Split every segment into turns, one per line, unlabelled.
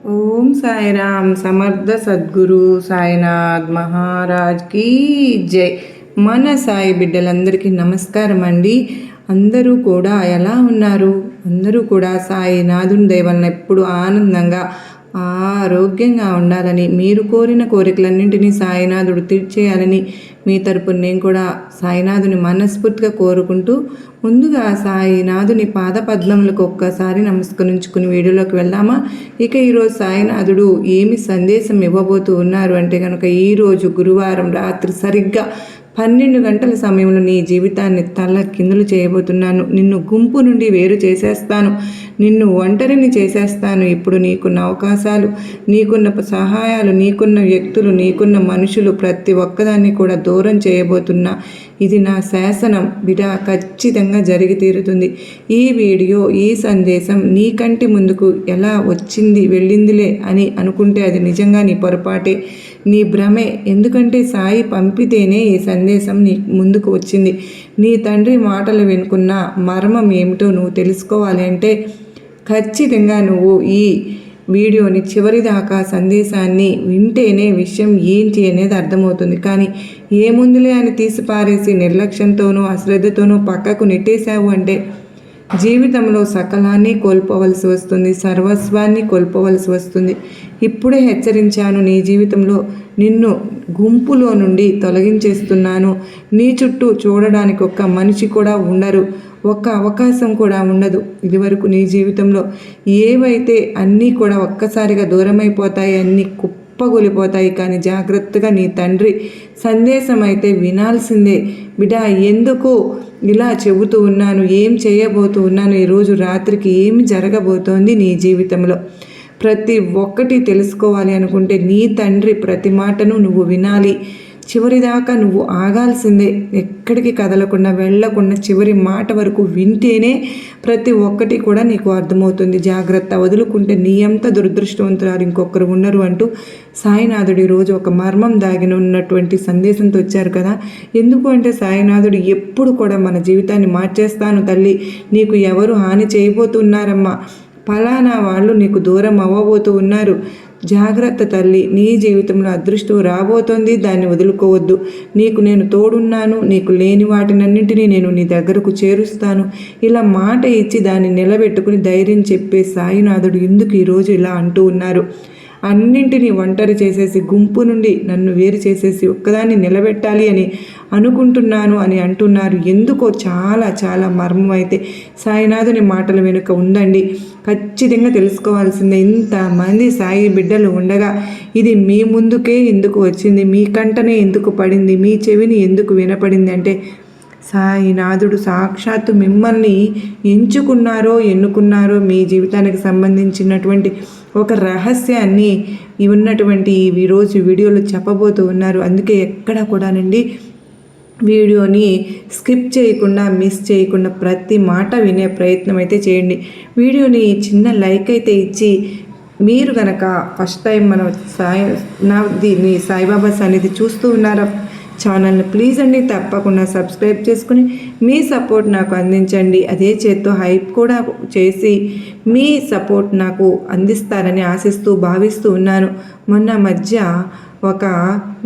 ఓం సాయిరామ్ సమర్థ సద్గురు సాయినాథ్ మహారాజ్ కి జై. మన సాయి బిడ్డలందరికీ నమస్కారం అండి. అందరూ కూడా ఎలా ఉన్నారు? అందరూ కూడా సాయినాథుని దయ వలన ఎప్పుడు ఆనందంగా ఆరోగ్యంగా ఉండాలని, మీరు కోరిన కోరికలన్నింటినీ సాయినాథుడు తీర్చేయాలని మీ తరపున నేను కూడా సాయినాథుని మనస్ఫూర్తిగా కోరుకుంటూ, ముందుగా సాయినాథుని పాదపద్మములకు ఒక్కసారి నమస్కరించుకుని వీడియోలోకి వెళ్దామా? ఇక ఈరోజు సాయినాథుడు ఏమి సందేశం ఇవ్వబోతూ ఉన్నారు అంటే కనుక, ఈరోజు గురువారం రాత్రి సరిగ్గా 12 గంటల సమయంలో నీ జీవితాన్ని తల కిందులు చేయబోతున్నాను. నిన్ను గుంపు నుండి వేరు చేసేస్తాను, నిన్ను ఒంటరిని చేసేస్తాను. ఇప్పుడు నీకున్న అవకాశాలు, నీకున్న సహాయాలు, నీకున్న వ్యక్తులు, నీకున్న మనుషులు ప్రతి ఒక్కదాన్ని కూడా దూరం చేయబోతున్నా. ఇది నా శాసనం బిడ్డ, ఖచ్చితంగా జరిగి తీరుతుంది. ఈ వీడియో, ఈ సందేశం నీ కంటి ముందుకు ఎలా వచ్చింది వెళ్ళిందిలే అని అనుకుంటే అది నిజంగా నీ పొరపాటే, నీ భ్రమే. ఎందుకంటే సాయి పంపితేనే ఈ సందేశం నీ ముందుకు వచ్చింది. నీ తండ్రి మాటలు వినుకున్న మర్మం ఏమిటో నువ్వు తెలుసుకోవాలి అంటే ఖచ్చితంగా నువ్వు ఈ వీడియోని చివరిదాకా సందేశాన్ని వింటేనే విషయం ఏంటి అనేది అర్థమవుతుంది. కానీ ఏముందులే అని తీసి పారేసి నిర్లక్ష్యంతోనూ అశ్రద్ధతోనూ పక్కకు నెట్టేశావు అంటే జీవితంలో సకలాన్ని కోల్పోవలసి వస్తుంది, సర్వస్వాన్ని కోల్పోవలసి వస్తుంది. ఇప్పుడే హెచ్చరించాను, నీ జీవితంలో నిన్ను గుంపులో నుండి తొలగించేస్తున్నాను. నీ చుట్టూ చూడడానికి ఒక్క మనిషి కూడా ఉండరు, ఒక్క అవకాశం కూడా ఉండదు. ఇదివరకు నీ జీవితంలో ఏవైతే అన్నీ కూడా ఒక్కసారిగా దూరమైపోతాయి, అన్నీ కుప్పగొలిపోతాయి. కానీ జాగ్రత్తగా నీ తండ్రి సందేశం అయితే వినాల్సిందే బిడ్డ. ఎందుకు ఇలా చెబుతూ ఉన్నాను, ఏం చేయబోతూ ఉన్నాను, ఈరోజు రాత్రికి ఏమి జరగబోతోంది నీ జీవితంలో ప్రతి ఒక్కటి తెలుసుకోవాలి అనుకుంటే నీ తండ్రి ప్రతి మాటను నువ్వు వినాలి. చివరిదాకా నువ్వు ఆగాల్సిందే, ఎక్కడికి కదలకుండా వెళ్ళకుండా చివరి మాట వరకు వింటేనే ప్రతి ఒక్కటి కూడా నీకు అర్థమవుతుంది. జాగ్రత్త, వదులుకుంటే నీ అంత దురదృష్టవంతురాలు ఇంకొకరు ఉండరు అంటూ సాయినాథుడు ఈరోజు ఒక మర్మం దాగిన ఉన్నటువంటి సందేశంతో వచ్చారు కదా. ఎందుకు అంటే సాయినాథుడు ఎప్పుడు కూడా మన జీవితాన్ని మార్చేస్తాను తల్లి, నీకు ఎవరు హాని చేయబోతున్నారమ్మా, ఫలానా వాళ్ళు నీకు దూరం అవ్వబోతూ ఉన్నారు, జాగ్రత్త తల్లి, నీ జీవితంలో అదృష్టం రాబోతోంది, దాన్ని వదులుకోవద్దు, నీకు నేను తోడున్నాను, నీకు లేని వాటినన్నింటినీ నేను నీ దగ్గరకు చేరుస్తాను, ఇలా మాట ఇచ్చి దాన్ని నిలబెట్టుకుని ధైర్యం చెప్పే సాయినాథుడు ఎందుకు ఈరోజు ఇలా అంటూ ఉన్నారు. అన్నింటినీ ఒంటరి చేసేసి గుంపు నుండి నన్ను వేరు చేసేసి ఒక్కదాన్ని నిలబెట్టాలి అని అనుకుంటున్నాను అని అంటున్నారు. ఎందుకో చాలా చాలా మర్మం అయితే సాయినాథుని మాటల వెనుక ఉందండి. ఖచ్చితంగా తెలుసుకోవాల్సిందే. ఇంతమంది సాయి బిడ్డలు ఉండగా ఇది మీ ముందుకే ఎందుకు వచ్చింది, మీ కంటనే ఎందుకు పడింది, మీ చెవిని ఎందుకు వినపడింది అంటే సాయినాథుడు సాక్షాత్తు మిమ్మల్ని ఎన్నుకున్నారో మీ జీవితానికి సంబంధించినటువంటి ఒక రహస్యాన్ని ఉన్నటువంటి ఈరోజు వీడియోలో చెప్పబోతూ ఉన్నారు. అందుకే ఎక్కడ కూడానండి వీడియోని స్కిప్ చేయకుండా, మిస్ చేయకుండా ప్రతి మాట వినే ప్రయత్నం అయితే చేయండి. వీడియోని చిన్న లైక్ అయితే ఇచ్చి, మీరు కనుక ఫస్ట్ టైం మన దీన్ని సాయిబాబా సన్నిధి చూస్తూ ఉన్నారా ఛానల్ని ప్లీజ్ అండి తప్పకుండా సబ్స్క్రైబ్ చేసుకుని మీ సపోర్ట్ నాకు అందించండి. అదే చేత్తో హైప్ కూడా చేసి మీ సపోర్ట్ నాకు అందిస్తారని ఆశిస్తూ భావిస్తూ ఉన్నాను. మొన్న మధ్య ఒక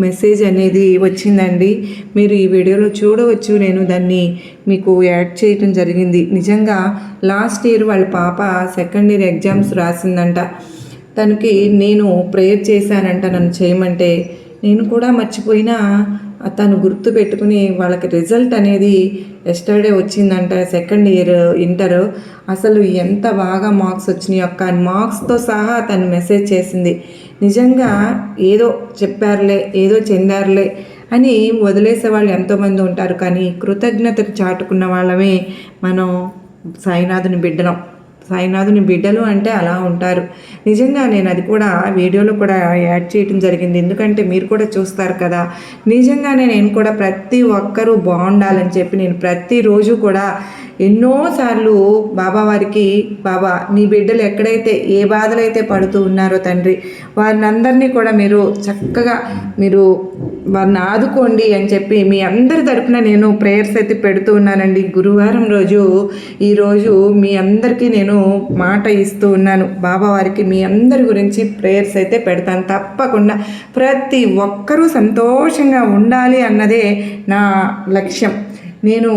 మెసేజ్ అనేది వచ్చిందండి, మీరు ఈ వీడియోలో చూడవచ్చు. నేను దాన్ని మీకు యాడ్ చేయటం జరిగింది. నిజంగా లాస్ట్ ఇయర్ వాళ్ళ పాప సెకండ్ ఇయర్ ఎగ్జామ్స్ రాసిందంట. తనకి నేను ప్రేయర్ చేశానంట నన్ను చేయమంటే, నేను కూడా మర్చిపోయినా తను గుర్తు పెట్టుకుని వాళ్ళకి రిజల్ట్ అనేది ఎస్టర్డే వచ్చిందంట. Second year inter. అసలు ఎంత బాగా మార్క్స్ వచ్చినాయి, యొక్క మార్క్స్తో సహా తను మెసేజ్ చేసింది. నిజంగా ఏదో చెప్పారులే, ఏదో చెందారులే అని వదిలేసే వాళ్ళు ఎంతోమంది ఉంటారు. కానీ కృతజ్ఞతను చాటుకున్న వాళ్ళమే మనం సాయినాథుని బిడ్డలు అంటే అలా ఉంటారు. నిజంగా నేను అది కూడా వీడియోలో కూడా యాడ్ చేయడం జరిగింది. ఎందుకంటే మీరు కూడా చూస్తారు కదా. నిజంగానే నేను కూడా ప్రతి ఒక్కరూ బాగుండాలని చెప్పి నేను ప్రతిరోజు కూడా ఎన్నోసార్లు బాబావారికి, బాబా నీ బిడ్డలు ఎక్కడైతే ఏ బాధలైతే పడుతూ ఉన్నారో తండ్రి, వారిని అందరినీ కూడా మీరు చక్కగా మీరు వారిని ఆదుకోండి అని చెప్పి మీ అందరి తరపున నేను ప్రేయర్స్ అయితే పెడుతూ ఉన్నానండి. గురువారం రోజు ఈరోజు మీ అందరికీ నేను మాట ఇస్తూ ఉన్నాను. బాబావారికి మీ అందరి గురించి ప్రేయర్స్ అయితే పెడతాను తప్పకుండా. ప్రతి ఒక్కరూ సంతోషంగా ఉండాలి అన్నదే నా లక్ష్యం. నేను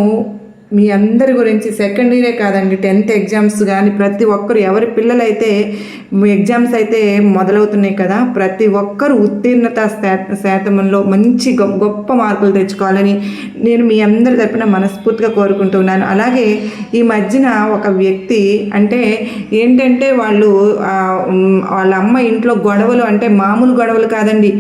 మీ అందరి గురించి సెకండ్ ఇయరే కాదండి, 10th ఎగ్జామ్స్ కానీ ప్రతి ఒక్కరు ఎవరి పిల్లలైతే ఎగ్జామ్స్ అయితే మొదలవుతున్నాయి కదా, ప్రతి ఒక్కరు ఉత్తీర్ణత శాతంలో మంచి గొప్ప మార్కులు తెచ్చుకోవాలని నేను మీ అందరి తరపున మనస్ఫూర్తిగా కోరుకుంటున్నాను. అలాగే ఈ మధ్యన ఒక వ్యక్తి అంటే ఏంటంటే వాళ్ళ అమ్మ ఇంట్లో గొడవలు అంటే మామూలు గొడవలు కాదండి,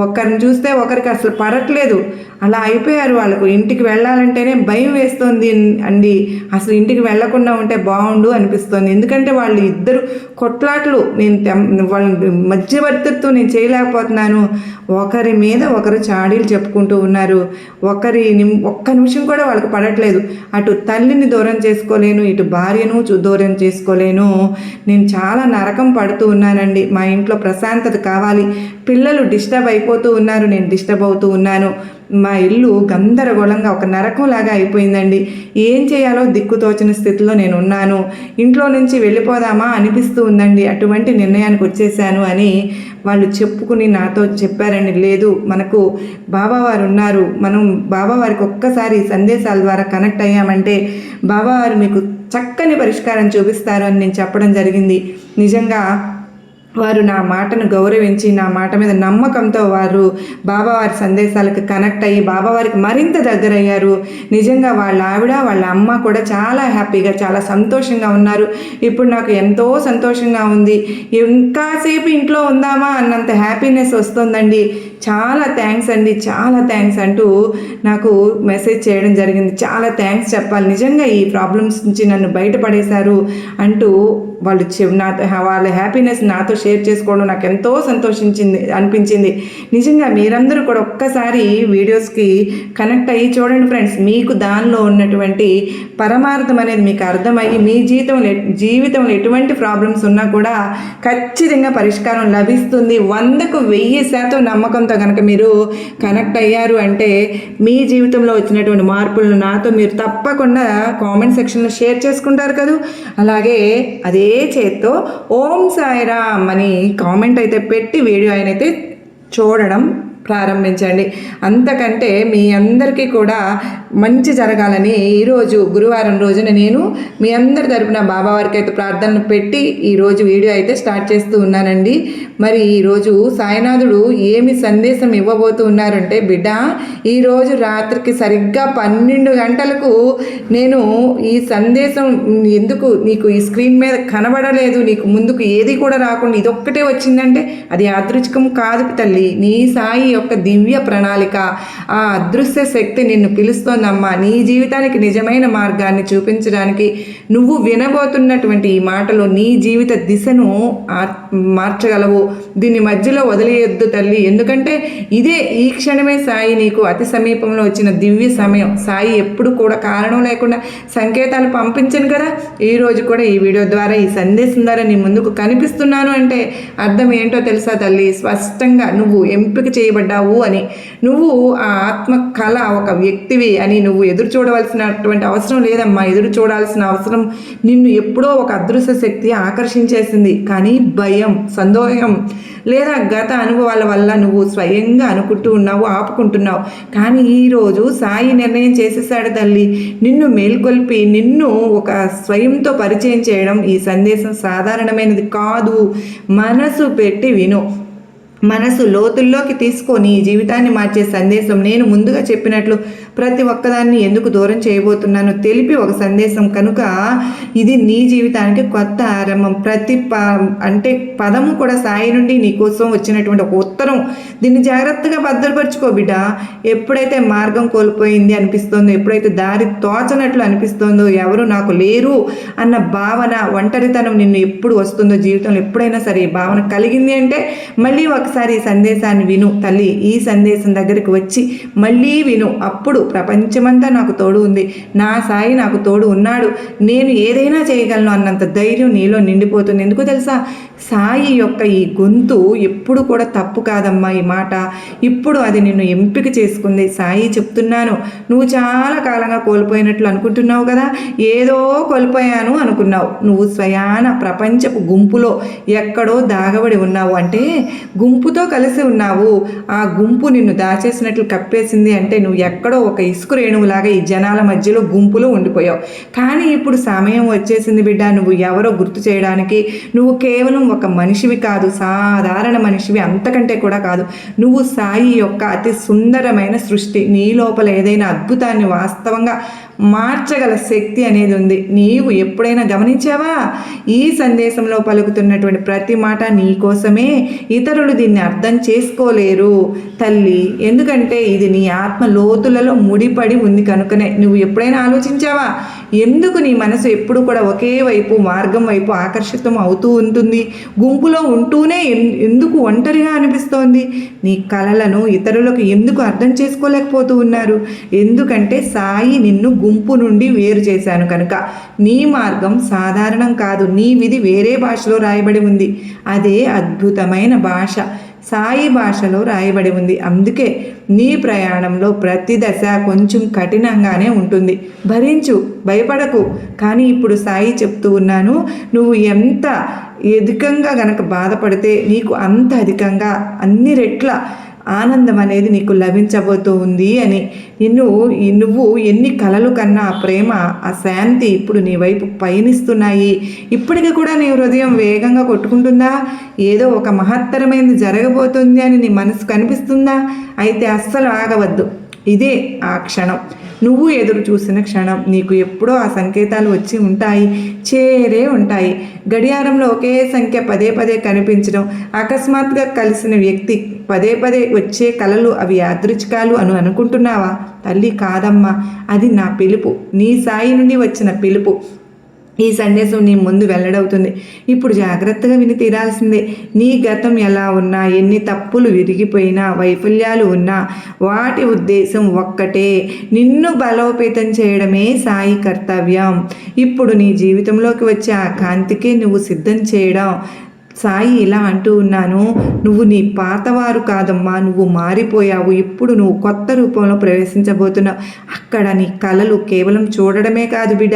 ఒకరిని చూస్తే ఒకరికి అసలు పడట్లేదు, అలా అయిపోయారు. వాళ్ళకు ఇంటికి వెళ్ళాలంటేనే భయం వేస్తుంది అండి. అసలు ఇంటికి వెళ్లకుండా ఉంటే బాగుండు అనిపిస్తుంది. ఎందుకంటే వాళ్ళు ఇద్దరు కొట్లాట్లు, వాళ్ళ మధ్యవర్తిత్వం నేను చేయలేకపోతున్నాను. ఒకరి మీద ఒకరు చాడీలు చెప్పుకుంటూ ఉన్నారు. ఒక్క నిమిషం కూడా వాళ్ళకి పడట్లేదు. అటు తల్లిని దూరం చేసుకోలేను, ఇటు భార్యను దూరం చేసుకోలేను. నేను చాలా నరకం పడుతూ ఉన్నానండి. మా ఇంట్లో ప్రశాంతత కావాలి. పిల్లలు డిస్టర్బ్ అయిపోతూ ఉన్నారు, నేను డిస్టర్బ్ అవుతూ ఉన్నాను. మా ఇల్లు గందరగోళంగా ఒక నరకంలాగా అయిపోయిందండి. ఏం చేయాలో దిక్కుతోచిన స్థితిలో నేను ఉన్నాను. ఇంట్లో నుంచి వెళ్ళిపోదామా అనిపిస్తూ ఉందండి. అటువంటి నిర్ణయానికి వచ్చేసాను అని వాళ్ళు చెప్పుకుని నాతో చెప్పారండి. లేదు, మనకు బాబావారు ఉన్నారు, మనం బాబావారికి ఒక్కసారి సందేశాల ద్వారా కనెక్ట్ అయ్యామంటే బాబావారు మీకు చక్కని పరిష్కారం చూపిస్తారు అని నేను చెప్పడం జరిగింది. నిజంగా వారు నా మాటను గౌరవించి నా మాట మీద నమ్మకంతో వారు బాబావారి సందేశాలకు కనెక్ట్ అయ్యి బాబావారికి మరింత దగ్గరయ్యారు. నిజంగా వాళ్ళ ఆవిడ వాళ్ళ అమ్మ కూడా చాలా హ్యాపీగా చాలా సంతోషంగా ఉన్నారు. ఇప్పుడు నాకు ఎంతో సంతోషంగా ఉంది. ఇంకాసేపు ఇంట్లో ఉందామా అన్నంత హ్యాపీనెస్ వస్తుందండి. చాలా థ్యాంక్స్ అండి, చాలా థ్యాంక్స్ అంటూ నాకు మెసేజ్ చేయడం జరిగింది. చాలా థ్యాంక్స్ చెప్పాలి, నిజంగా ఈ ప్రాబ్లమ్స్ నుంచి నన్ను బయటపడేశారు అంటూ వాళ్ళు నాతో వాళ్ళ హ్యాపీనెస్ నాతో షేర్ చేసుకోవడం నాకు ఎంతో అనిపించింది. నిజంగా మీరందరూ కూడా ఒక్కసారి వీడియోస్కి కనెక్ట్ అయ్యి చూడండి ఫ్రెండ్స్. మీకు దానిలో ఉన్నటువంటి పరమార్థం అనేది మీకు అర్థమయ్యి మీ జీవితంలో ఎటువంటి ప్రాబ్లమ్స్ ఉన్నా కూడా ఖచ్చితంగా పరిష్కారం లభిస్తుంది. 100కు 1000% నమ్మకంతో కనుక మీరు కనెక్ట్ అయ్యారు అంటే మీ జీవితంలో వచ్చినటువంటి మార్పులను నాతో మీరు తప్పకుండా కామెంట్ సెక్షన్లో షేర్ చేసుకుంటారు కదా. అలాగే అదే చేత్తో ఓం సాయిరామ్ అని కామెంట్ అయితే పెట్టి వీడియో అయితే చూడడం ప్రారంభించండి. అంతకంటే మీ అందరికీ కూడా మంచి జరగాలని ఈరోజు గురువారం రోజున నేను మీ అందరి తరపున బాబావారికి అయితే ప్రార్థనలు పెట్టి ఈరోజు వీడియో అయితే స్టార్ట్ చేస్తూ ఉన్నానండి. మరి ఈరోజు సాయినాథుడు ఏమి సందేశం ఇవ్వబోతూ ఉన్నారంటే, బిడ్డ ఈరోజు రాత్రికి సరిగ్గా 12 గంటలకు నేను ఈ సందేశం ఎందుకు నీకు ఈ స్క్రీన్ మీద కనబడలేదు, నీకు ముందుకు ఏది కూడా రాకుండా ఇదొక్కటే వచ్చిందంటే అది యాదృచ్ఛికం కాదు తల్లి. నీ సాయి యొక్క దివ్య ప్రణాళిక, ఆ అదృశ్య శక్తి నిన్ను పిలుస్తోందమ్మా. నీ జీవితానికి నిజమైన మార్గాన్ని చూపించడానికి నువ్వు వినబోతున్నటువంటి ఈ మాటలు నీ జీవిత దిశను మార్చగలవు. దీన్ని మధ్యలో వదిలేయొద్దు తల్లి. ఎందుకంటే ఈ క్షణమే సాయి నీకు అతి సమీపంలో వచ్చిన దివ్య సమయం. సాయి ఎప్పుడు కూడా కారణం లేకుండా సంకేతాలు పంపించను కదా. ఈరోజు కూడా ఈ వీడియో ద్వారా ఈ సందేశం ద్వారా నీ ముందుకు కనిపిస్తున్నాను అంటే అర్థం ఏంటో తెలుసా తల్లి? స్పష్టంగా నువ్వు ఎంపిక చేయబడ్డావు అని, నువ్వు ఆ ఆత్మ కళ ఒక వ్యక్తివి అని నువ్వు ఎదురు చూడవలసినటువంటి అవసరం లేదమ్మా. ఎదురు చూడాల్సిన అవసరం నిన్ను ఎప్పుడో ఒక అదృశ్య శక్తి ఆకర్షించేసింది. కానీ భయం, సందేహం లేదా గత అనుభవాల వల్ల నువ్వు స్వయంగా అనుకుంటూ ఉన్నావు, ఆపుకుంటున్నావు. కానీ ఈరోజు సాయి నిర్ణయం చేసేసాడు తల్లి. నిన్ను మేల్కొల్పి నిన్ను ఒక స్వయంతో పరిచయం చేయడం. ఈ సందేశం సాధారణమైనది కాదు. మనసు పెట్టి విను, మనసు లోతుల్లోకి తీసుకొని జీవితాన్ని మార్చే సందేశం. నేను ముందుగా చెప్పినట్లు ప్రతి ఒక్కదాన్ని ఎందుకు దూరం చేయబోతున్నానో తెలిపి ఒక సందేశం కనుక ఇది నీ జీవితానికి కొత్త ఆరంభం. ప్రతి అంటే పదము కూడా సాయి నుండి నీ కోసం వచ్చినటువంటి ఒక ఉత్తరం. దీన్ని జాగ్రత్తగా భద్రపరుచుకో బిడ్డ. ఎప్పుడైతే మార్గం కోల్పోయింది అనిపిస్తుందో, ఎప్పుడైతే దారి తోచనట్లు అనిపిస్తుందో, ఎవరు నాకు లేరు అన్న భావన, ఒంటరితనం నిన్ను ఎప్పుడు వస్తుందో జీవితంలో ఎప్పుడైనా సరే భావన కలిగింది అంటే మళ్ళీ ఒకసారి ఈ సందేశాన్ని విను తల్లి. ఈ సందేశం దగ్గరికి వచ్చి మళ్ళీ విను. అప్పుడు ప్రపంచమంతా నాకు తోడు ఉంది, నా సాయి నాకు తోడు ఉన్నాడు, నేను ఏదైనా చేయగలను అన్నంత ధైర్యం నీలో నిండిపోతుంది. ఎందుకు తెలుసా, సాయి యొక్క ఈ గొంతు ఎప్పుడు కూడా తప్పు కాదమ్మా. ఈ మాట ఇప్పుడు అది నిన్ను ఎంపిక చేసుకుంది. సాయి చెప్తున్నాను, నువ్వు చాలా కాలంగా కోల్పోయినట్లు అనుకుంటున్నావు కదా, ఏదో కోల్పోయాను అనుకున్నావు. నువ్వు స్వయాన ప్రపంచపు గుంపులో ఎక్కడో దాగబడి ఉన్నావు, అంటే గుంపుతో కలిసి ఉన్నావు. ఆ గుంపు నిన్ను దాచేసినట్లు కప్పేసింది, అంటే నువ్వు ఎక్కడో ఒక ఇసుక రేణువులాగా ఈ జనాల మధ్యలో గుంపులో ఉండిపోయావు. కానీ ఇప్పుడు సమయం వచ్చేసింది బిడ్డ, నువ్వు ఎవరో గుర్తు చేయడానికి. నువ్వు కేవలం ఒక మనిషివి కాదు, సాధారణ మనిషివి అంతకంటే కూడా కాదు. నువ్వు సాయి యొక్క అతి సుందరమైన సృష్టి. నీ లోపల ఏదైనా అద్భుతాన్ని వాస్తవంగా మార్చగల శక్తి అనేది ఉంది. నీవు ఎప్పుడైనా గమనించావా? ఈ సందేశంలో పలుకుతున్నటువంటి ప్రతి మాట నీ కోసమే. ఇతరులు దీన్ని అర్థం చేసుకోలేరు తల్లి, ఎందుకంటే ఇది నీ ఆత్మ లోతులలో ముడిపడి ఉంది కనుకనే. నువ్వు ఎప్పుడైనా ఆలోచించావా ఎందుకు నీ మనసు ఎప్పుడు కూడా ఒకే వైపు, మార్గం వైపు ఆకర్షితం అవుతూ ఉంటుంది? గుంపులో ఉంటూనే ఎందుకు ఒంటరిగా అనిపిస్తోంది? నీ కలలను ఇతరులకు ఎందుకు అర్థం చేసుకోలేకపోతూ ఉన్నారు? ఎందుకంటే సాయి నిన్ను గుంపు నుండి వేరు చేశాను కనుక. నీ మార్గం సాధారణం కాదు, నీ విధి వేరే భాషలో రాయబడి ఉంది. అదే అద్భుతమైన భాష, సాయి భాషలో రాయబడి ఉంది. అందుకే నీ ప్రయాణంలో ప్రతి దశ కొంచెం కఠినంగానే ఉంటుంది. భరించు, భయపడకు. కానీ ఇప్పుడు సాయి చెప్తూ ఉన్నాను, నువ్వు ఎంత అధికంగా గనక బాధపడితే నీకు అంత అధికంగా అన్ని రెట్ల ఆనందం అనేది నీకు లభించబోతూ ఉంది అని. నువ్వు ఎన్ని కలలు కన్నా ఆ ప్రేమ, ఆ శాంతి ఇప్పుడు నీ వైపు పయనిస్తున్నాయి. ఇప్పటికీ కూడా నీ హృదయం వేగంగా కొట్టుకుంటుందా? ఏదో ఒక మహత్తరమైనది జరగబోతుంది అని నీ మనసు కనిపిస్తుందా? అయితే అస్సలు ఆగవద్దు. ఇదే ఆ క్షణం, నువ్వు ఎదురు చూసిన క్షణం. నీకు ఎప్పుడో ఆ సంకేతాలు వచ్చి ఉంటాయి, చేరే ఉంటాయి. గడియారంలో ఒకే సంఖ్య పదే పదే కనిపించడం, అకస్మాత్తుగా కలిసిన వ్యక్తి, పదే పదే వచ్చే కలలు అవి యాదృచ్ఛికాలు అనుకుంటున్నావా? తల్లి, కాదమ్మా, అది నా పిలుపు, నీ సాయి నుండి వచ్చిన పిలుపు. ఈ సందేశం నీ ముందు వెల్లడవుతుంది. ఇప్పుడు జాగ్రత్తగా విని తీరాల్సిందే. నీ గతం ఎలా ఉన్నా, ఎన్ని తప్పులు విరిగిపోయినా, వైఫల్యాలు ఉన్నా, వాటి ఉద్దేశం ఒక్కటే, నిన్ను బలోపేతం చేయడమే సాయి కర్తవ్యం. ఇప్పుడు నీ జీవితంలోకి వచ్చే ఆ కాంతికే నువ్వు సిద్ధం చేయడం. సాయి ఇలా అంటూ ఉన్నాను, నువ్వు నీ పాతవారు కాదమ్మా, నువ్వు మారిపోయావు. ఇప్పుడు నువ్వు కొత్త రూపంలో ప్రవేశించబోతున్నావు. అక్కడ నీ కలలు కేవలం చూడడమే కాదు బిడ్డ,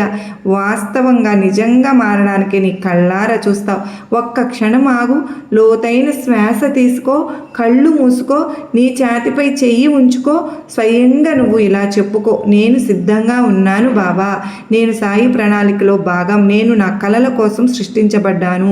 వాస్తవంగా నిజంగా మారడానికి నీ కళ్ళారా చూస్తావు. ఒక్క క్షణం ఆగు, లోతైన శ్వాస తీసుకో, కళ్ళు మూసుకో, నీ ఛాతిపై చెయ్యి ఉంచుకో, స్వయంగా నువ్వు ఇలా చెప్పుకో, నేను సిద్ధంగా ఉన్నాను బాబా, నేను సాయి ప్రణాళికలో భాగం, నేను నా కలల కోసం సృష్టించబడ్డాను,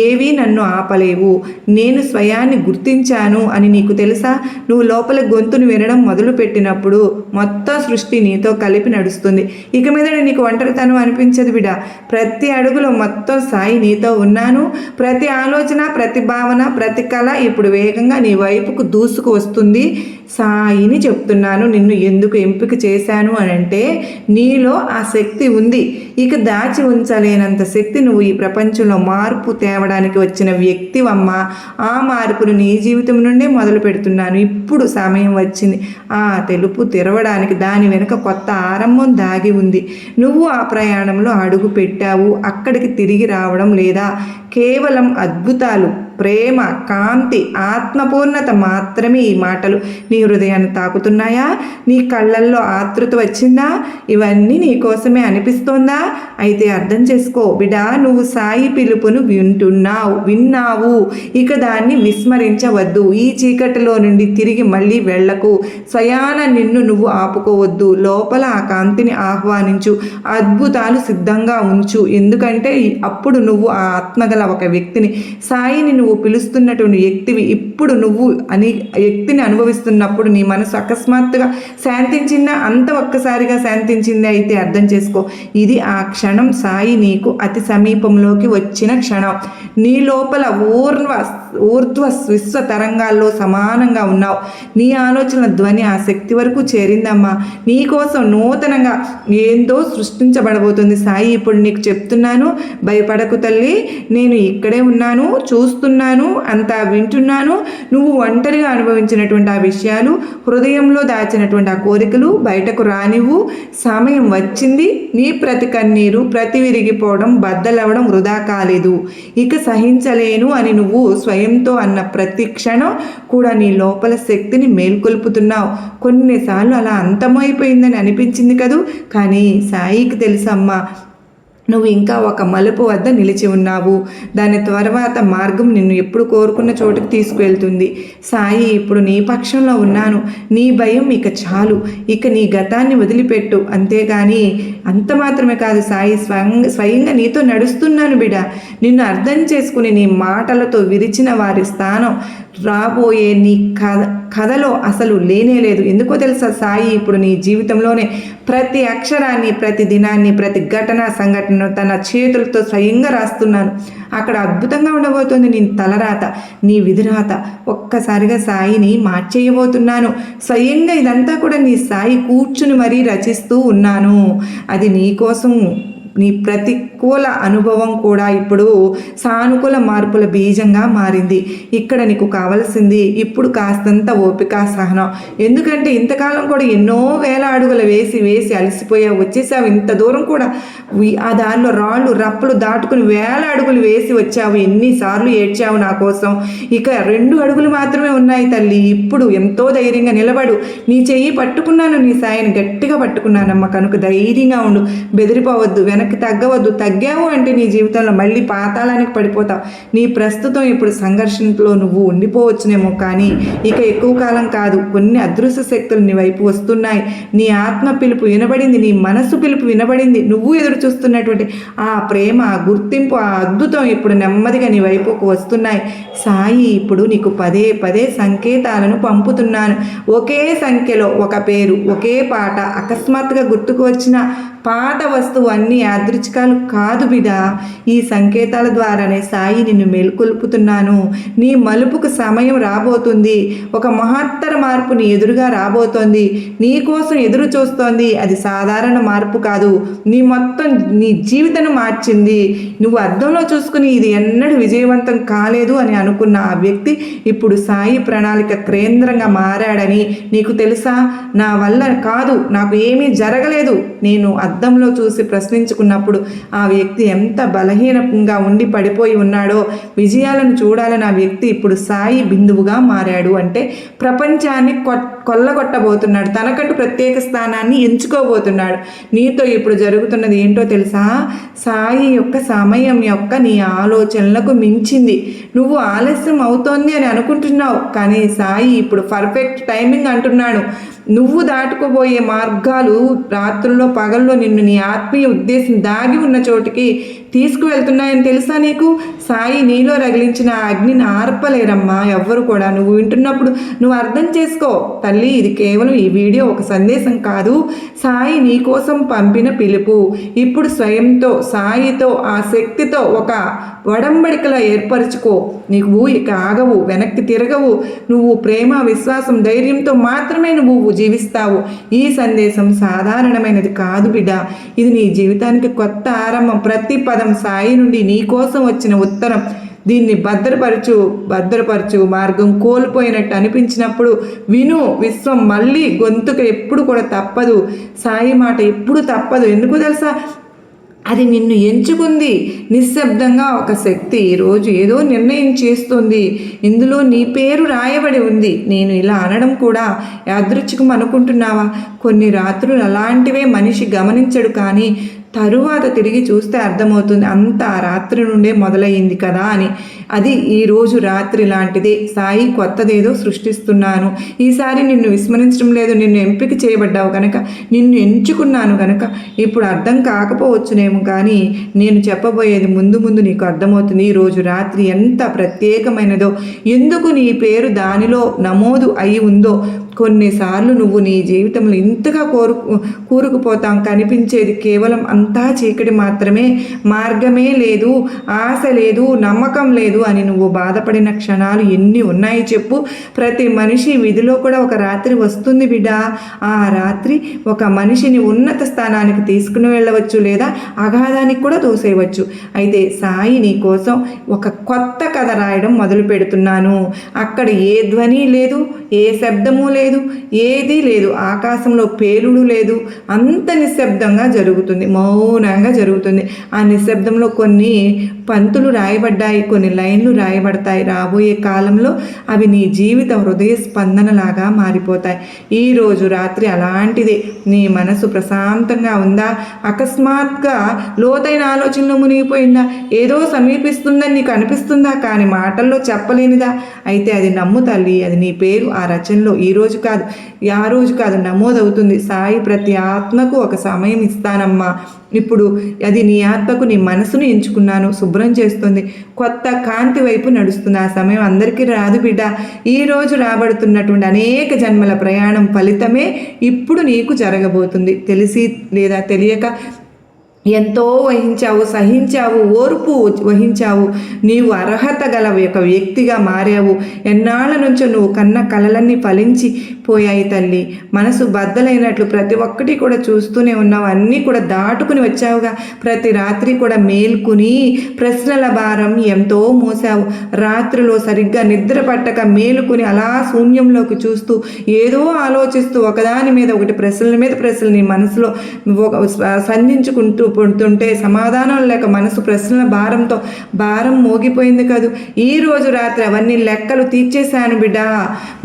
ఏవీ నన్ను ఆపలేవు, నేను స్వయాన్ని గుర్తించాను అని నీకు తెలుసా? నువ్వు లోపల గొంతును వినడం మొదలు పెట్టినప్పుడు మొత్తం సృష్టి నీతో కలిపి నడుస్తుంది. ఇక మీద నీకు ఒంటరితనం అనిపించదు బిడ్డ. ప్రతి అడుగులో మొత్తం సాయి నీతో ఉన్నాను. ప్రతి ఆలోచన, ప్రతి భావన, ప్రతి కళ ఇప్పుడు వేగంగా నీ వైపుకు దూసుకు వస్తుంది. సాయిని చెప్తున్నాను, నిన్ను ఎందుకు ఎంపిక చేశాను అని అంటే, నీలో ఆ శక్తి ఉంది. ఇక దాచి ఉంచలేనంత శక్తి. నువ్వు ఈ ప్రపంచంలో మార్పు తేవడానికి వచ్చిన వ్యక్తివమ్మా. ఆ మార్పును నీ జీవితం నుండే మొదలు పెడుతున్నాను. ఇప్పుడు సమయం వచ్చింది ఆ తెలుపు తెరవడానికి. దాని వెనుక కొత్త ఆరంభం దాగి ఉంది. నువ్వు ఆ ప్రయాణంలో అడుగు పెట్టావు. అక్కడికి తిరిగి రావడం లేదా, కేవలం అద్భుతాలు, ప్రేమ, కాంతి, ఆత్మపూర్ణత మాత్రమే. ఈ మాటలు నీ హృదయాన్ని తాకుతున్నాయా? నీ కళ్ళల్లో ఆతృత వచ్చిందా? ఇవన్నీ నీ కోసమే అనిపిస్తోందా? అయితే అర్థం చేసుకో బిడా, నువ్వు సాయి పిలుపును విన్నావు. ఇక దాన్ని విస్మరించవద్దు. ఈ చీకటిలో నుండి తిరిగి మళ్ళీ వెళ్లకు. స్వయాన నిన్ను నువ్వు ఆపుకోవద్దు. లోపల ఆ కాంతిని ఆహ్వానించు. అద్భుతాలు సిద్ధంగా ఉంచు. ఎందుకంటే అప్పుడు నువ్వు ఆ ఆత్మగల ఒక వ్యక్తిని, సాయిని నువ్వు పిలుస్తున్నటువంటి వ్యక్తివి. ఇప్పుడు నువ్వు వ్యక్తిని అనుభవిస్తున్నప్పుడు నీ మనసు అకస్మాత్తుగా శాంతించిందా? అంత ఒక్కసారిగా శాంతించింది. అయితే అర్థం చేసుకో, ఇది ఆ క్షణం. సాయి నీకు అతి సమీపంలోకి వచ్చిన క్షణం. నీ లోపల ఊర్ధ్వ విశ్వ తరంగాల్లో సమానంగా ఉన్నావు. నీ ఆలోచన ధ్వని ఆ శక్తి వరకు చేరిందమ్మా. నీ కోసం నూతనంగా ఏందో సృష్టించబడబోతుంది. సాయి ఇప్పుడు నీకు చెప్తున్నాను, భయపడకు తల్లి, నేను ఇక్కడే ఉన్నాను, చూస్తున్నాను. చూస్తున్నాను, అంతా వింటున్నాను. నువ్వు ఒంటరిగా అనుభవించినటువంటి ఆ విషయాలు, హృదయంలో దాచినటువంటి ఆ కోరికలు బయటకు రానివ్వు. సమయం వచ్చింది. నీ ప్రతి కన్నీరు, ప్రతి విరిగిపోవడం, బద్దలవ్వడం వృధా కాలేదు. ఇక సహించలేను అని నువ్వు స్వయంతో అన్న ప్రతి క్షణం కూడా నీ లోపల శక్తిని మేల్కొల్పుతున్నావు. కొన్నిసార్లు అలా అంతమైపోయిందని అనిపించింది కదూ, కానీ సాయికి తెలుసమ్మా, నువ్వు ఇంకా ఒక మలుపు వద్ద నిలిచి ఉన్నావు. దాని తర్వాత మార్గం నిన్ను ఎప్పుడు కోరుకున్న చోటుకు తీసుకువెళ్తుంది. సాయి ఇప్పుడు నీ పక్షంలో ఉన్నాను. నీ భయం ఇక చాలు. ఇక నీ గతాన్ని వదిలిపెట్టు. అంతేగాని అంత మాత్రమే కాదు, సాయి స్వయంగా నీతో నడుస్తున్నాను బిడ్డ. నిన్ను అర్థం చేసుకుని నీ మాటలతో విరిచిన వారి స్థానం రాబోయే నీ కథలో అసలు లేనే లేదు. ఎందుకో తెలుసా, సాయి ఇప్పుడు నీ జీవితంలోనే ప్రతి అక్షరాన్ని, ప్రతి దినాన్ని, ప్రతి సంఘటనను తన చేతులతో స్వయంగా రాస్తున్నాను. అక్కడ అద్భుతంగా ఉండబోతుంది నీ తలరాత, నీ విధిరాత. ఒక్కసారిగా సాయిని మార్చేయబోతున్నాను. స్వయంగా ఇదంతా కూడా నీ సాయి కూర్చుని మరీ రచిస్తూ ఉన్నాను. అది నీ కోసం. నీ ప్రతికూల అనుభవం కూడా ఇప్పుడు సానుకూల మార్పుల బీజంగా మారింది. ఇక్కడ నీకు కావలసింది ఇప్పుడు కాస్తంత ఓపిక, సహనం. ఎందుకంటే ఇంతకాలం కూడా ఎన్నో వేల అడుగులు వేసి వేసి అలసిపోయావు, వచ్చేసావు. ఇంత దూరం కూడా ఆ దారిలో రాళ్ళు రప్పలు దాటుకుని వేల అడుగులు వేసి వచ్చావు. ఎన్నిసార్లు ఏడ్చావు నా కోసం. ఇక 2 అడుగులు మాత్రమే ఉన్నాయి తల్లి. ఇప్పుడు ఎంతో ధైర్యంగా నిలబడు. నీ చెయ్యి పట్టుకున్నాను, నీ సాయిని గట్టిగా పట్టుకున్నానమ్మ. కనుక ధైర్యంగా ఉండు, బెదిరిపోవద్దు, వెనక్కి తగ్గవద్దు. తగ్గావు అంటే నీ జీవితంలో మళ్ళీ పాతాళానికి పడిపోతావు. నీ ప్రస్తుతం ఇప్పుడు సంఘర్షణలో నువ్వు ఉండిపోవచ్చునేమో, కానీ ఇక ఎక్కువ కాలం కాదు. కొన్ని అదృశ్య శక్తులు నీ వైపు వస్తున్నాయి. నీ ఆత్మ పిలుపు వినబడింది, నీ మనసు పిలుపు వినబడింది. నువ్వు ఎదురు చూస్తున్నటువంటి ఆ ప్రేమ, ఆ గుర్తింపు, ఆ అద్భుతం ఇప్పుడు నెమ్మదిగా నీ వైపుకు వస్తున్నాయి. సాయి ఇప్పుడు నీకు పదే పదే సంకేతాలను పంపుతున్నాను. ఒకే సంఖ్యలో ఒక పేరు, ఒకే పాట అకస్మాత్తుగా గుర్తుకు వచ్చిన పాత వస్తువు అన్నీ యాదృచ్ఛికాలు కాదు బిడ. ఈ సంకేతాల ద్వారానే సాయి నిన్ను మేల్కొల్పుతున్నాను. నీ మలుపుకు సమయం రాబోతుంది. ఒక మహత్తర మార్పు నీ ఎదురుగా రాబోతోంది. నీ కోసం ఎదురు చూస్తోంది. అది సాధారణ మార్పు కాదు, నీ జీవితాన్ని మార్చింది. నువ్వు అద్దంలో చూసుకుని ఇది ఎన్నడూ విజయవంతం కాలేదు అని అనుకున్న ఆ వ్యక్తి ఇప్పుడు సాయి ప్రణాళిక కేంద్రంగా మారాడని నీకు తెలుసా? నా వల్ల కాదు, నాకు ఏమీ జరగలేదు. నేను అద్దంలో చూసి ప్రశ్నించుకున్నప్పుడు ఆ వ్యక్తి ఎంత బలహీనంగా ఉండి పడిపోయి ఉన్నాడో, విజయాలను చూడాలని ఆ వ్యక్తి ఇప్పుడు సాయి బిందువుగా మారాడు. అంటే ప్రపంచాన్ని కొల్లగొట్టబోతున్నాడు. తనకంటూ ప్రత్యేక స్థానాన్ని ఎంచుకోబోతున్నాడు. నీతో ఇప్పుడు జరుగుతున్నది ఏంటో తెలుసా? సాయి యొక్క సమయం యొక్క నీ ఆలోచనలకు మించింది. నువ్వు ఆలస్యం అవుతోంది అని అనుకుంటున్నావు, కానీ సాయి ఇప్పుడు పర్ఫెక్ట్ టైమింగ్ అంటున్నాడు. నువ్వు దాటుకోబోయే మార్గాలు రాత్రుల్లో పగల్లో నిన్ను నీ ఆత్మీయ ఉద్దేశం దాగి ఉన్న చోటికి తీసుకువెళ్తున్నాయని తెలుసా నీకు? సాయి నీలో రగిలించిన అగ్నిని ఆర్పలేరమ్మా ఎవ్వరు కూడా. నువ్వు వింటున్నప్పుడు నువ్వు అర్థం చేసుకో తల్లి, ఇది కేవలం ఈ వీడియో ఒక సందేశం కాదు, సాయి నీ కోసం పంపిన పిలుపు. ఇప్పుడు స్వయంతో, సాయితో, ఆ శక్తితో ఒక వడంబడికలా ఏర్పరచుకో. నీవు ఇక ఆగవు, వెనక్కి తిరగవు. నువ్వు ప్రేమ, విశ్వాసం, ధైర్యంతో మాత్రమే నువ్వు జీవిస్తావు. ఈ సందేశం సాధారణమైనది కాదు బిడ్డ. ఇది నీ జీవితానికి కొత్త ఆరంభం. ప్రతి పదం సాయి నుండి నీ కోసం వచ్చిన ఉత్తరం. దీన్ని భద్రపరచు. మార్గం కోల్పోయినట్టు అనిపించినప్పుడు విను. విశ్వం మళ్ళీ గొంతుకు ఎప్పుడు కూడా తప్పదు. సాయి మాట ఎప్పుడు తప్పదు. ఎందుకు తెలుసా? అది నిన్ను ఎంచుకుంది. నిశ్శబ్దంగా ఒక శక్తి ఈరోజు ఏదో నిర్ణయం చేస్తుంది. ఇందులో నీ పేరు రాయబడి ఉంది. నేను ఇలా అనడం కూడా యాదృచ్ఛికం అనుకుంటున్నావా? కొన్ని రాత్రులు అలాంటివే మనిషి గమనించడు, కానీ తరువాత తిరిగి చూస్తే అర్థమవుతుంది అంత ఆ రాత్రి నుండే మొదలయ్యింది కదా అని. అది ఈరోజు రాత్రి లాంటిదే. సాయి కొత్తదేదో సృష్టిస్తున్నాను. ఈసారి నిన్ను విస్మరించడం లేదు. నిన్ను ఎంపిక చేయబడ్డావు కనుక, నిన్ను ఎంచుకున్నాను కనుక ఇప్పుడు అర్థం కాకపోవచ్చునేమో, కానీ నేను చెప్పబోయేది ముందు ముందు నీకు అర్థమవుతుంది. ఈరోజు రాత్రి ఎంత ప్రత్యేకమైనదో, ఎందుకు నీ పేరు దానిలో నమోదు అయి ఉందో. కొన్నిసార్లు నువ్వు నీ జీవితంలో ఇంతగా కూరుకుపోతాం, కనిపించేది కేవలం అంతా చీకటి మాత్రమే, మార్గమే లేదు, ఆశ లేదు, నమ్మకం లేదు అని నువ్వు బాధపడిన క్షణాలు ఎన్ని ఉన్నాయి చెప్పు. ప్రతి మనిషి విధిలో కూడా ఒక రాత్రి వస్తుంది బిడ్డ. ఆ రాత్రి ఒక మనిషిని ఉన్నత స్థానానికి తీసుకుని వెళ్ళవచ్చు, లేదా అగాధానికి కూడా తోసేయవచ్చు. అయితే సాయి నీ కోసం ఒక కొత్త కథ రాయడం మొదలు పెడుతున్నాను. అక్కడ ఏ ధ్వని లేదు, ఏ శబ్దము లేదు, ఏదీ లేదు, ఆకాశంలో పేలుడు లేదు, అంత నిశ్శబ్దంగా జరుగుతుంది, మౌనంగా జరుగుతుంది. ఆ నిశ్శబ్దంలో కొన్ని పంక్తులు రాయబడ్డాయి, కొన్ని లైన్లు రాయబడతాయి. రాబోయే కాలంలో అవి నీ జీవిత హృదయ స్పందనలాగా మారిపోతాయి. ఈరోజు రాత్రి అలాంటిదే. నీ మనసు ప్రశాంతంగా ఉందా? అకస్మాత్గా లోతైన ఆలోచనలో మునిగిపోయిందా? ఏదో సమీపిస్తుందని నీకు అనిపిస్తుందా, కానీ మాటల్లో చెప్పలేనిదా? అయితే అది నమ్ము తల్లి, అది నీ పేరు ఆ రచనలో ఈ రోజు కాదు, ఆ రోజు కాదు నమోదవుతుంది. సాయి ప్రతి ఆత్మకు ఒక సమయం ఇస్తానమ్మా. ఇప్పుడు అది నీ ఆత్మకు, నీ మనసును ఎంచుకున్నాను, శుభ్రం చేస్తుంది, కొత్త కాంతి వైపు నడుస్తుంది. ఆ సమయం అందరికీ రాదు బిడ్డ. ఈరోజు రాబడుతున్నటువంటి అనేక జన్మల ప్రయాణం ఫలితమే ఇప్పుడు నీకు జరగబోతుంది. తెలిసి లేదా తెలియక ఎంతో వహించావు, సహించావు, ఓర్పు వహించావు. నీవు అర్హత గల ఒక వ్యక్తిగా మారావు. ఎన్నాళ్ళ నుంచో నువ్వు కన్న కలలన్నీ ఫలించి పోయాయి తల్లి. మనసు బద్దలైనట్లు ప్రతి ఒక్కటి కూడా చూస్తూనే ఉన్నావు, అన్నీ కూడా దాటుకుని వచ్చావుగా. ప్రతి రాత్రి కూడా మేల్కుని ప్రశ్నల భారం ఎంతో మోసావు. రాత్రిలో సరిగ్గా నిద్ర పట్టక మేలుకుని అలా శూన్యంలోకి చూస్తూ ఏదో ఆలోచిస్తూ ఒకదాని మీద ఒకటి ప్రశ్నల మీద ప్రశ్నలు నీ మనసులో సంధించుకుంటూ పుడుతుంటే సమాధానం లేక మనసు ప్రశ్నల భారం మోగిపోయింది కదూ. ఈరోజు రాత్రి అవన్నీ లెక్కలు తీర్చేశాను బిడ్డ.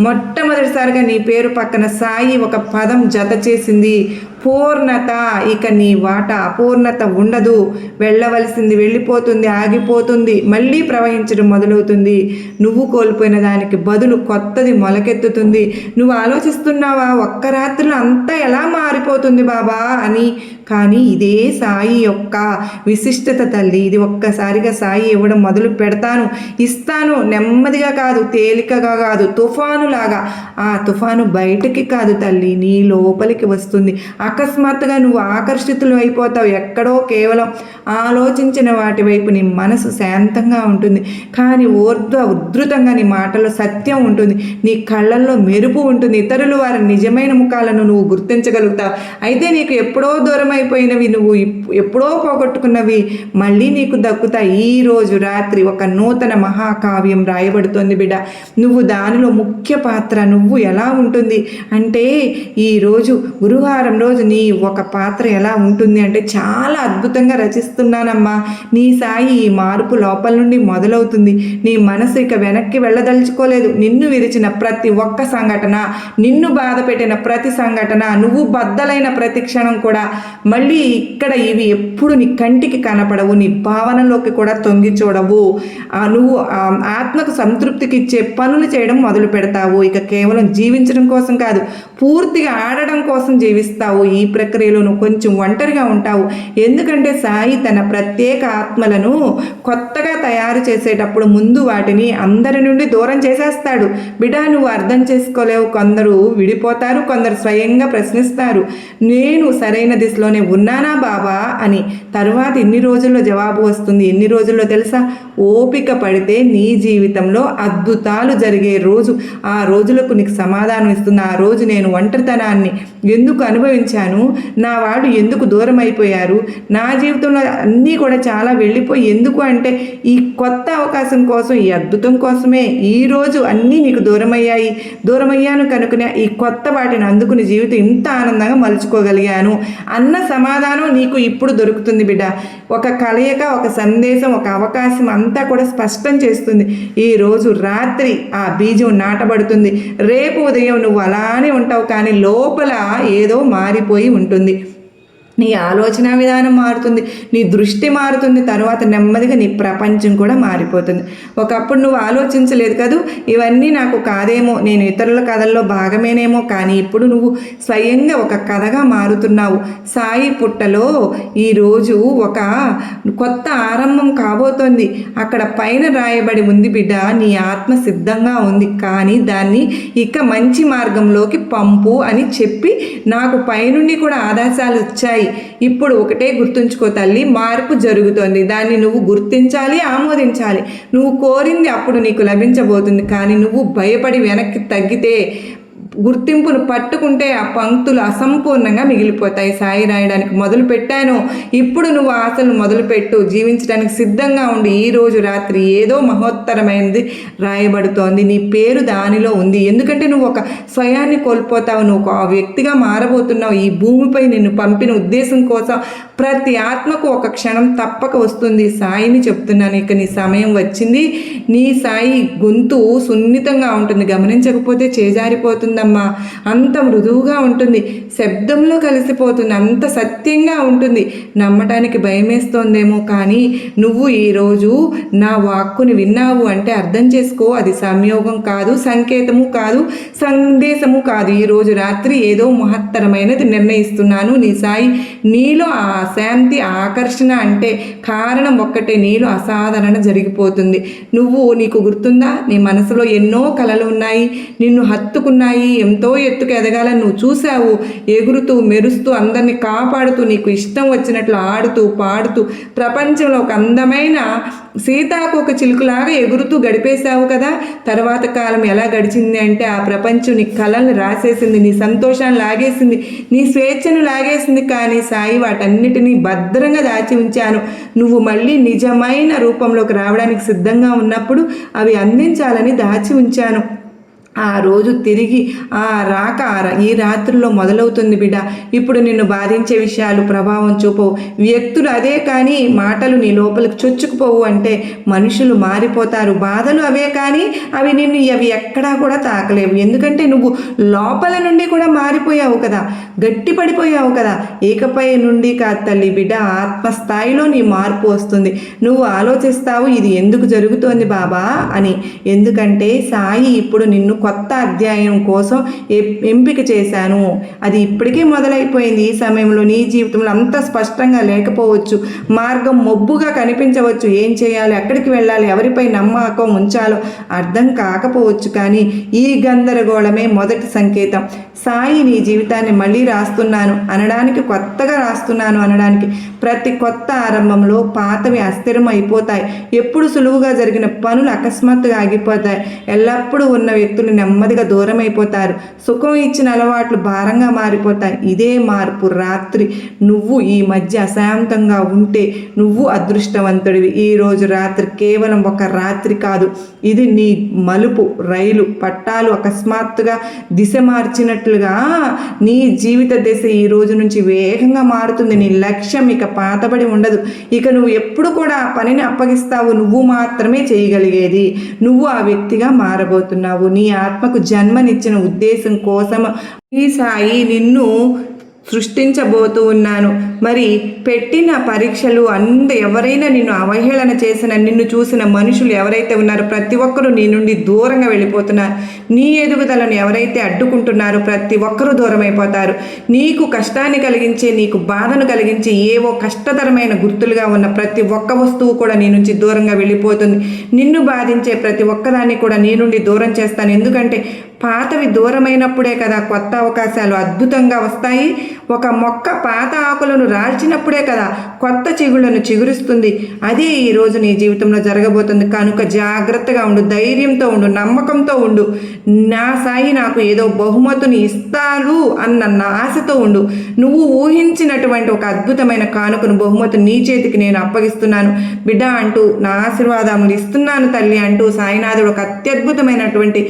మొట్టమొదటిసారిగా నీ పేరు పక్కన సాయి ఒక పదం జత చేసింది, పూర్ణత. ఇక నీ వాటా అపూర్ణత ఉండదు. వెళ్ళవలసింది వెళ్ళిపోతుంది, ఆగిపోతుంది, మళ్ళీ ప్రవహించడం మొదలవుతుంది. నువ్వు కోల్పోయిన దానికి బదులు కొత్తది మొలకెత్తుతుంది. నువ్వు ఆలోచిస్తున్నావా ఒక్క రాత్రిలో అంతా ఎలా మారిపోతుంది బాబా అని? కానీ ఇదే సాయి యొక్క విశిష్టత తల్లి. ఇది ఒక్కసారిగా సాయి ఇవ్వడం మొదలు పెడతాను, ఇస్తాను, నెమ్మదిగా కాదు, తేలికగా కాదు, తుఫానులాగా. ఆ తుఫాను బయటికి కాదు తల్లి, నీ లోపలికి వస్తుంది. అకస్మాత్తుగా నువ్వు ఆకర్షితులు అయిపోతావు. ఎక్కడో కేవలం ఆలోచించిన వాటి వైపు నీ మనసు శాంతంగా ఉంటుంది, కానీ ఉధృతంగా నీ మాటలో సత్యం ఉంటుంది, నీ కళ్ళల్లో మెరుపు ఉంటుంది. ఇతరులు వారి నిజమైన ముఖాలను నువ్వు గుర్తించగలుగుతావు. అయితే నీకు ఎప్పుడో దూరం అయిపోయినవి, నువ్వు ఎప్పుడో పోగొట్టుకున్నవి మళ్ళీ నీకు దక్కుతాయి. ఈరోజు రాత్రి ఒక నూతన మహాకావ్యం రాయబడుతోంది బిడ్డ. నువ్వు దానిలో ముఖ్య పాత్ర. నువ్వు ఎలా ఉంటుంది అంటే, ఈరోజు గురువారం రోజు నీ ఒక పాత్ర ఎలా ఉంటుంది అంటే చాలా అద్భుతంగా రచిస్తున్నానమ్మా. నీ సాయి ఈ మార్పు లోపల నుండి మొదలవుతుంది. నీ మనసు ఇక వెనక్కి వెళ్ళదలుచుకోలేదు. నిన్ను విరిచిన ప్రతి ఒక్క సంఘటన, నిన్ను బాధ పెట్టిన ప్రతి సంఘటన, నువ్వు బద్దలైన ప్రతి క్షణం కూడా మళ్ళీ ఇక్కడ ఇవి ఎప్పుడు నీ కంటికి కనపడవు, నీ భావనలోకి కూడా తొంగి చూడవు. నువ్వు ఆత్మకు సంతృప్తికి ఇచ్చే పనులు చేయడం మొదలు పెడతావు. ఇక కేవలం జీవించడం కోసం కాదు, పూర్తిగా ఆడడం కోసం జీవిస్తావు. ఈ ప్రక్రియలో నువ్వు కొంచెం ఒంటరిగా ఉంటావు. ఎందుకంటే సాయి తన ప్రత్యేక ఆత్మలను కొత్తగా తయారు చేసేటప్పుడు ముందు వాటిని అందరి నుండి దూరం చేసేస్తాడు. బిడ్డ, నువ్వు అర్థం చేసుకోలేవు. కొందరు విడిపోతారు, కొందరు స్వయంగా ప్రశ్నిస్తారు, నేను సరైన దిశలోనే ఉన్నానా బాబా అని. తరువాత ఎన్ని రోజుల్లో జవాబు వస్తుంది. ఎన్ని రోజుల్లో తెలుసా? ఓపిక పడితే నీ జీవితంలో అద్భుతాలు జరిగే రోజు. ఆ రోజులకు నీకు సమాధానం ఇస్తుంది. ఆ రోజు నేను ఒంటరితనాన్ని ఎందుకు అనుభవించాను, నా వాడు ఎందుకు దూరం అయిపోయారు, నా జీవితంలో అన్నీ కూడా చాలా వెళ్ళిపోయి ఎందుకు అంటే ఈ కొత్త అవకాశం కోసం, ఈ అద్భుతం కోసమే ఈరోజు అన్నీ నీకు దూరమయ్యాను కనుకనే ఈ కొత్త వాటిని అందుకుని జీవితం ఇంత ఆనందంగా మలుచుకోగలిగాను అన్న సమాధానం నీకు ఇప్పుడు దొరుకుతుంది బిడ్డ. ఒక కలయిక, ఒక సందేశం, ఒక అవకాశం అంతా కూడా స్పష్టం చేస్తుంది. ఈరోజు రాత్రి ఆ బీజం నాటబడుతుంది. రేపు ఉదయం నువ్వు అలానే ఉంటావు, కానీ లోపల ఏదో మారిపోయి ఉంటుంది. నీ ఆలోచన విధానం మారుతుంది, నీ దృష్టి మారుతుంది, తర్వాత నెమ్మదిగా నీ ప్రపంచం కూడా మారిపోతుంది. ఒకప్పుడు నువ్వు ఆలోచించలేదు కదూ, ఇవన్నీ నాకు కాదేమో, నేను ఇతరుల కథల్లో భాగమేనేమో, కానీ ఇప్పుడు నువ్వు స్వయంగా ఒక కథగా మారుతున్నావు. సాయి పుట్టలో ఈరోజు ఒక కొత్త ఆరంభం కాబోతోంది. అక్కడ పైన రాయబడి ఉంది బిడ్డ, నీ ఆత్మ సిద్ధంగా ఉంది, కానీ దాన్ని ఇక మంచి మార్గంలోకి పంపు అని చెప్పి నాకు పైనుండి కూడా ఆదేశాలు వచ్చాయి. ఇప్పుడు ఒకటే గుర్తుంచుకో తల్లి, మార్పు జరుగుతోంది. దాన్ని నువ్వు గుర్తించాలి, ఆమోదించాలి. నువ్వు కోరింది అప్పుడు నీకు లభించబోతుంది. కానీ నువ్వు భయపడి వెనక్కి తగ్గితే, గుర్తింపును పట్టుకుంటే ఆ పంక్తులు అసంపూర్ణంగా మిగిలిపోతాయి. సాయి రాయడానికి మొదలు పెట్టాను, ఇప్పుడు నువ్వు ఆశలు మొదలుపెట్టు, జీవించడానికి సిద్ధంగా ఉండి. ఈరోజు రాత్రి ఏదో మహోత్తరమైనది రాయబడుతోంది, నీ పేరు దానిలో ఉంది. ఎందుకంటే నువ్వు ఒక స్వయాన్ని కోల్పోతావు, నువ్వు ఒక వ్యక్తిగా మారబోతున్నావు. ఈ భూమిపై నిన్ను పంపిన ఉద్దేశం కోసం ప్రతి ఆత్మకు ఒక క్షణం తప్పక వస్తుంది. సాయిని చెప్తున్నాను, ఇక నీ సమయం వచ్చింది. నీ సాయి గొంతు సున్నితంగా ఉంటుంది, గమనించకపోతే చేజారిపోతుందమ్మా. అంత మృదువుగా ఉంటుంది, శబ్దంలో కలిసిపోతుంది, అంత సత్యంగా ఉంటుంది. నమ్మటానికి భయమేస్తోందేమో, కానీ నువ్వు ఈరోజు నా వాక్కుని విన్నావు అంటే అర్థం చేసుకో, అది సంయోగం కాదు, సంకేతము కాదు, సందేశము కాదు. ఈరోజు రాత్రి ఏదో మహత్తరమైనది నిర్ణయిస్తున్నాను. నీ సాయి నీలో ఆ శాంతి, ఆకర్షణ అంటే కారణం ఒక్కటే, నీలో అసాధారణ జరిగిపోతుంది. నీకు గుర్తుందా, నీ మనసులో ఎన్నో కలలు ఉన్నాయి, నిన్ను హత్తుకున్నాయి. ఎంతో ఎత్తుకు ఎదగాలని నువ్వు చూసావు, ఎగురుతూ మెరుస్తూ అందరినీ కాపాడుతూ, నీకు ఇష్టం వచ్చినట్లు ఆడుతూ పాడుతూ ప్రపంచంలో ఒక అందమైన సీతాకోక చిలుకలాగా ఎగురుతూ గడిపేశావు కదా. తర్వాత కాలం ఎలా గడిచింది అంటే, ఆ ప్రపంచం నీ కళలను రాసేసింది, నీ సంతోషాన్ని లాగేసింది, నీ స్వేచ్ఛను లాగేసింది. కానీ సాయి వాటన్నిటినీ భద్రంగా దాచి ఉంచాను. నువ్వు మళ్ళీ నిజమైన రూపంలోకి రావడానికి సిద్ధంగా ఉన్నప్పుడు అవి అందించాలని దాచి ఉంచాను. ఆ రోజు తిరిగి ఆ రాక ఈ రాత్రిలో మొదలవుతుంది బిడ్డ. ఇప్పుడు నిన్ను బాధించే విషయాలు ప్రభావం చూపవు, వ్యక్తులు అదే, కానీ మాటలు నీ లోపలికి చొచ్చుకుపోవు. అంటే మనుషులు మారిపోతారు, బాధలు అవే, కానీ అవి ఎక్కడా కూడా తాకలేవు. ఎందుకంటే నువ్వు లోపల నుండి కూడా మారిపోయావు కదా, గట్టి పడిపోయావు కదా. ఏకపై నుండి కాదు తల్లి బిడ్డ, ఆత్మస్థాయిలో నీ మార్పు వస్తుంది. నువ్వు ఆలోచిస్తావు, ఇది ఎందుకు జరుగుతోంది బాబా అని. ఎందుకంటే సాయి ఇప్పుడు నిన్ను కొత్త అధ్యాయం కోసం ఎంపిక చేశాను. అది ఇప్పటికే మొదలైపోయింది. ఈ సమయంలో నీ జీవితంలో అంత స్పష్టంగా లేకపోవచ్చు, మార్గం మొబ్బుగా కనిపించవచ్చు, ఏం చేయాలి, ఎక్కడికి వెళ్ళాలి, ఎవరిపై నమ్మకం ఉంచాలో అర్థం కాకపోవచ్చు. కానీ ఈ గందరగోళమే మొదటి సంకేతం. సాయి నీ జీవితాన్ని మళ్ళీ రాస్తున్నాను అనడానికి, కొత్తగా రాస్తున్నాను అనడానికి, ప్రతి కొత్త ఆరంభంలో పాతవి అస్థిరం అయిపోతాయి. ఎప్పుడు సులువుగా జరిగిన పనులు అకస్మాత్తుగా ఆగిపోతాయి. ఎల్లప్పుడూ ఉన్న వ్యక్తులు నెమ్మదిగా దూరం అయిపోతారు. సుఖం ఇచ్చిన అలవాట్లు భారంగా మారిపోతాయి. ఇదే మార్పు. రాత్రి నువ్వు ఈ మధ్య అశాంతంగా ఉంటే నువ్వు అదృష్టవంతుడివి. ఈరోజు రాత్రి కేవలం ఒక రాత్రి కాదు, ఇది నీ మలుపు. రైలు పట్టాలు అకస్మాత్తుగా దిశ మార్చినట్లుగా నీ జీవిత దిశ ఈ రోజు నుంచి వేగంగా మారుతుంది. నీ లక్ష్యం ఇక పాతబడి ఉండదు. ఇక నువ్వు ఎప్పుడు కూడా ఆ పనిని అప్పగిస్తావు, నువ్వు మాత్రమే చేయగలిగేది. నువ్వు ఆ వ్యక్తిగా మారబోతున్నావు. నీ ఆత్మకు జన్మనిచ్చిన ఉద్దేశం కోసం ఈ సాయి నిన్ను సృష్టించబోతూ ఉన్నాను. మరి పెట్టిన పరీక్షలు ఎవరైనా నిన్ను అవహేళన చేసిన, నిన్ను చూసిన మనుషులు ఎవరైతే ఉన్నారో ప్రతి ఒక్కరూ నీ నుండి దూరంగా వెళ్ళిపోతున్నారు. నీ ఎదుగుదలను ఎవరైతే అడ్డుకుంటున్నారో ప్రతి ఒక్కరూ దూరం అయిపోతారు. నీకు కష్టాన్ని కలిగించే, నీకు బాధను కలిగించే ఏవో కష్టతరమైన గుర్తులుగా ఉన్న ప్రతి ఒక్క వస్తువు కూడా నీ నుంచి దూరంగా వెళ్ళిపోతుంది. నిన్ను బాధించే ప్రతి ఒక్కదాన్ని కూడా నీ నుండి దూరం చేస్తాను. ఎందుకంటే పాతవి దూరమైనప్పుడే కదా కొత్త అవకాశాలు అద్భుతంగా వస్తాయి. ఒక మొక్క పాత ఆకులను రాల్చినప్పుడే కదా కొత్త చిగుళ్లను చిగురిస్తుంది. అదే ఈరోజు నీ జీవితంలో జరగబోతుంది. కనుక జాగ్రత్తగా ఉండు, ధైర్యంతో ఉండు, నమ్మకంతో ఉండు. నా సాయి నాకు ఏదో బహుమతిని ఇస్తారు అన్న ఆశతో ఉండు. నువ్వు ఊహించినటువంటి ఒక అద్భుతమైన కానుకను, బహుమతిని నీ చేతికి నేను అప్పగిస్తున్నాను బిడ్డ అంటూ, నా ఆశీర్వాదములు ఇస్తున్నాను తల్లి అంటూ సాయినాథుడు ఒక అత్యద్భుతమైనటువంటి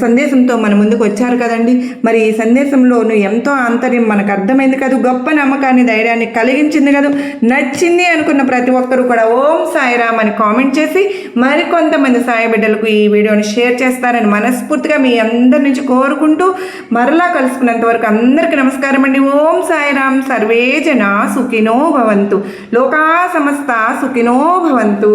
సందేశంతో మన ముందుకు వచ్చారు కదండి. మరి ఈ సందేశంలో ఎంతో ఆంతర్యం మనకు అర్థమైంది కదా, గొప్ప నమ్మకాన్ని, ధైర్యాన్ని కలిగించింది కదా. నచ్చింది అనుకున్న ప్రతి ఒక్కరూ కూడా ఓం సాయిరామ్ అని కామెంట్ చేసి మరికొంతమంది సాయి బిడ్డలకు ఈ వీడియోని షేర్ చేస్తారని మనస్ఫూర్తిగా మీ అందరి నుంచి కోరుకుంటూ, మరలా కలుసుకున్నంత వరకు అందరికీ నమస్కారం అండి. ఓం సాయిరామ్. సర్వే జనా సుఖినో భవంతు, లోకా సమస్త సుఖినో భవంతు.